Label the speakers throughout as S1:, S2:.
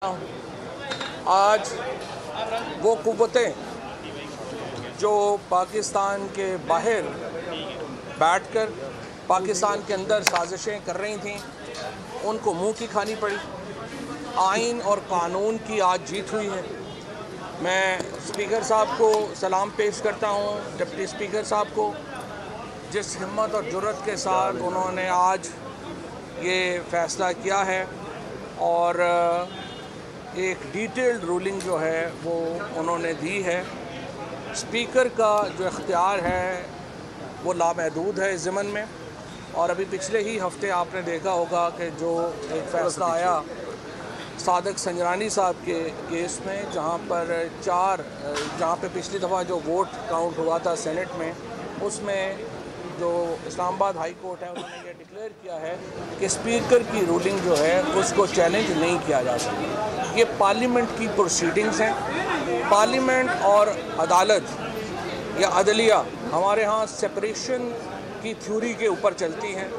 S1: आज वो कुव्वतें जो पाकिस्तान के बाहर बैठकर पाकिस्तान के अंदर साजिशें कर रही थीं, उनको मुंह की खानी पड़ी। आइन और कानून की आज जीत हुई है। मैं स्पीकर साहब को सलाम पेश करता हूँ, डिप्टी स्पीकर साहब को, जिस हिम्मत और जुर्रत के साथ उन्होंने आज ये फ़ैसला किया है और एक डिटेल्ड रूलिंग जो है वो उन्होंने दी है। स्पीकर का जो इख्तियार है वो लामहदूद है इस ज़मन में। और अभी पिछले ही हफ्ते आपने देखा होगा कि जो एक फ़ैसला आया सादक संजरानी साहब के केस में, जहाँ पे पिछली दफ़ा जो वोट काउंट हुआ था सेनेट में, उसमें जो इस्लामाबाद हाई कोर्ट है उन्होंने ये डिक्लेयर किया है कि स्पीकर की रूलिंग जो है उसको चैलेंज नहीं किया जा सकता। ये पार्लियामेंट की प्रोसीडिंग्स हैं। पार्लियामेंट और अदालत या अदलिया हमारे यहाँ सेपरेशन की थ्योरी के ऊपर चलती हैं।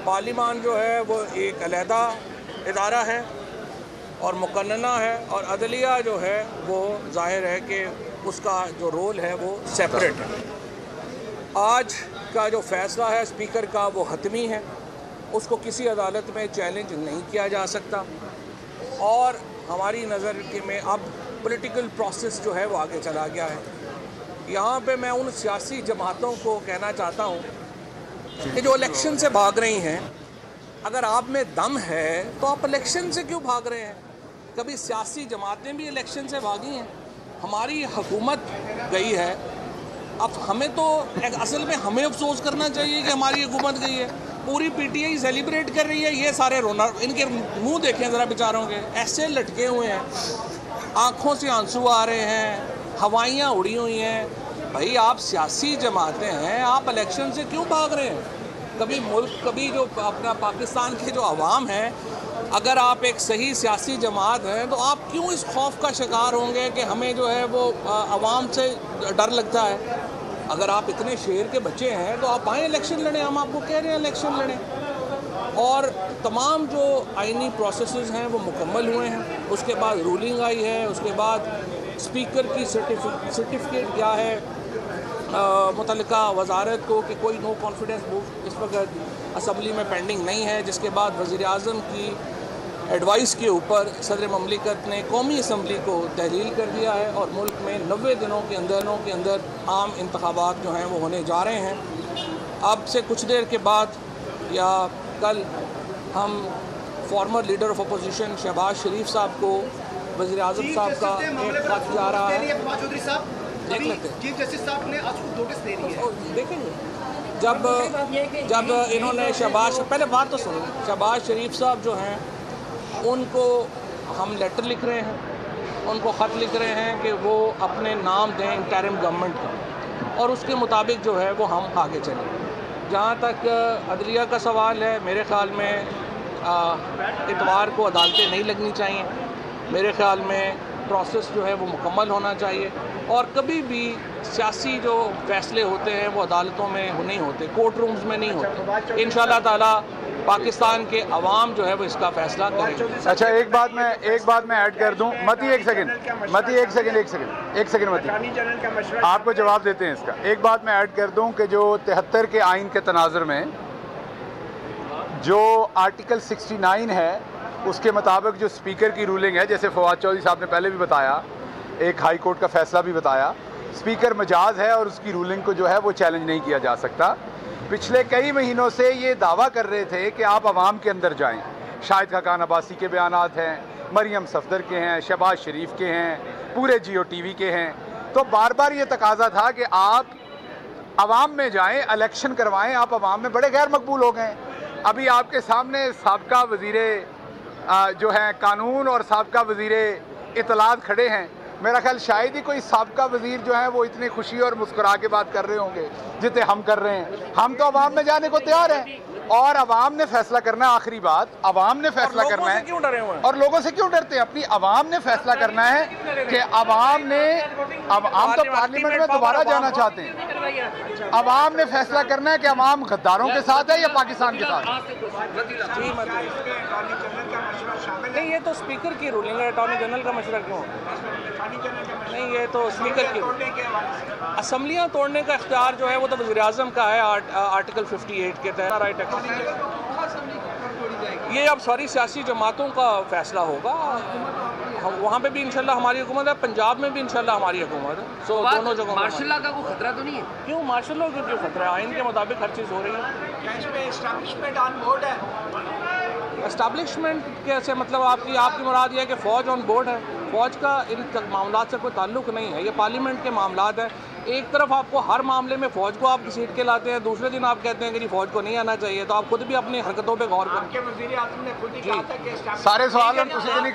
S1: पार्लियामान जो है वो एक अलहदा इदारा है और मुकन्नना है, और अदलिया जो है वो जाहिर है कि उसका जो रोल है वो सेपरेट है। आज का जो फ़ैसला है स्पीकर का वो हतमी है, उसको किसी अदालत में चैलेंज नहीं किया जा सकता। और हमारी नज़र में अब पॉलिटिकल प्रोसेस जो है वो आगे चला गया है। यहाँ पे मैं उन सियासी जमातों को कहना चाहता हूँ कि जो इलेक्शन से भाग रही हैं, अगर आप में दम है तो आप इलेक्शन से क्यों भाग रहे हैं? कभी सियासी जमातें भी इलेक्शन से भागी हैं। हमारी हुकूमत गई है, अब हमें तो असल में हमें अफसोस करना चाहिए कि हमारी हुकूमत गई है। पूरी पीटीआई सेलिब्रेट कर रही है, ये सारे रोना, इनके मुंह देखें ज़रा बेचारों के, ऐसे लटके हुए हैं, आँखों से आंसू आ रहे हैं, हवाइयाँ उड़ी हुई हैं। भाई आप सियासी जमातें हैं, आप इलेक्शन से क्यों भाग रहे हैं? कभी मुल्क, कभी जो अपना पाकिस्तान के जो अवाम है, अगर आप एक सही सियासी जमात हैं तो आप क्यों इस खौफ का शिकार होंगे कि हमें जो है वो अवाम से डर लगता है? अगर आप इतने शेर के बच्चे हैं तो आप आएँ इलेक्शन लड़ें, हम आपको कह रहे हैं इलेक्शन लड़ें। और तमाम जो आइनी प्रोसेसेस हैं वो मुकम्मल हुए हैं। उसके बाद रूलिंग आई है, उसके बाद स्पीकर की सर्टिफिकेट क्या है मुतल्लिका वजारत को कि कोई नो कॉन्फिडेंस वोट इस वक्त असम्बली में पेंडिंग नहीं है, जिसके बाद वज़ीर-ए-आज़म की एडवाइस के ऊपर सदर ममलिकत ने कौमी असम्बली को तहलील कर दिया है और मुल्क में 90 दिनों के अंदर आम इंतखाबात जो हैं वो होने जा रहे हैं। अब से कुछ देर के बाद या कल हम former leader of opposition Shahbaz Sharif साहब को वज़ीर-ए-आज़म साहब का एक खत जा रहा है, देख लेते हैं।
S2: चीफ जस्टिस साहब ने आज नोटिस दे रही है,
S1: देखेंगे। जब इन्होंने पहले बात तो सुनो, शहबाज शरीफ साहब जो हैं उनको हम लेटर लिख रहे हैं, उनको ख़त लिख रहे हैं कि वो अपने नाम दें इंटरिम गवर्नमेंट का, और उसके मुताबिक जो है वो हम आगे चलें। जहाँ तक अदलिया का सवाल है, मेरे ख़्याल में इतवार को अदालतें नहीं लगनी चाहिए। मेरे ख़्याल में प्रोसेस जो है वो मुकम्मल होना चाहिए, और कभी भी सियासी जो फ़ैसले होते हैं वो अदालतों में नहीं होते, कोर्ट रूम्स में नहीं होते। इंशाअल्लाह ताला पाकिस्तान के अवाम जो है वो इसका फ़ैसला करेंगे।
S3: अच्छा, एक बात मैं ऐड कर दूं। मती एक सेकंड मती, आपको जवाब देते हैं इसका। एक बात मैं ऐड कर दूं कि जो 73 के आइन के तनाज़ुर में जो आर्टिकल 69 है उसके मुताबिक जो स्पीकर की रूलिंग है, जैसे फवाद चौधरी साहब ने पहले भी बताया, एक हाई कोर्ट का फ़ैसला भी बताया, स्पीकर मजाज है और उसकी रूलिंग को जो है वो चैलेंज नहीं किया जा सकता। पिछले कई महीनों से ये दावा कर रहे थे कि आप आवाम के अंदर जाएं। शाहिद खाकान अब्बासी के बयानात हैं, मरियम सफदर के हैं, शहबाज शरीफ के हैं, पूरे जियो टीवी के हैं। तो बार बार ये तकाजा था कि आप आवाम में जाएं, इलेक्शन करवाएं। आप आवाम में बड़े गैर मकबूल हो गए। अभी आपके सामने साबका वज़ीरे जो हैं कानून और साबका वज़ीरे इत्तलात खड़े हैं। मेरा ख्याल शायद ही कोई साबका वज़ीर जो है वो इतनी खुशी और मुस्कुरा के बात कर रहे होंगे जितने हम कर रहे हैं। हम तो अवाम में जाने को तैयार हैं, और अवाम ने फैसला करना है। आखिरी बात, अवाम ने फैसला करना है।
S1: क्यों डरे हुए हैं?
S3: और लोगों से क्यों डरते हैं? अपनी अवाम ने फैसला करना है कि अवाम ने, अब हम तो पार्लियामेंट में दोबारा जाना चाहते हैं। अवाम ने फैसला करना है कि अवाम गद्दारों के साथ है या पाकिस्तान के साथ।
S1: नहीं, ये तो स्पीकर की रूलिंग है, अटॉर्नी जनरल का मशवरा क्यों? नहीं, ये तो स्पीकर की असम्बलियाँ तोड़ने का इख्तियार जो है वो तो वज़ीर-ए-आज़म का है आर्टिकल 58 के तहत राइट है। ये अब सारी सियासी जमातों का फैसला होगा। वहाँ पे भी इंशाल्लाह हमारी हुकूमत है, पंजाब में भी इंशाल्लाह हमारी हुकूमत है। सो दोनों जगहों
S2: मार्शल लॉ का कोई खतरा तो नहीं है?
S1: क्यों मार्शल लॉ क्यों खतरा है? आइन के मुताबिक हर चीज़ हो रही है।
S2: क्या इसमें एस्टैब्लिशमेंट ऑन बोर्ड है?
S1: एस्टैब्लिशमेंट कैसे, मतलब आपकी मुराद ये है कि फ़ौज ऑन बोर्ड है? फ़ौज का इन मामलात से कोई ताल्लुक़ नहीं है, ये पार्लियामेंट के मामलात है। एक तरफ आपको हर मामले में फ़ौज को आप घसीट के लाते हैं, दूसरे दिन आप कहते हैं कि जी फ़ौज को नहीं आना चाहिए, तो आप खुद भी अपनी हरकतों पर गौर करें।
S2: आपके वज़ीर-ए-आज़म ने खुद ही कहा था कि
S3: सारे सवाल हम तुसी तो नहीं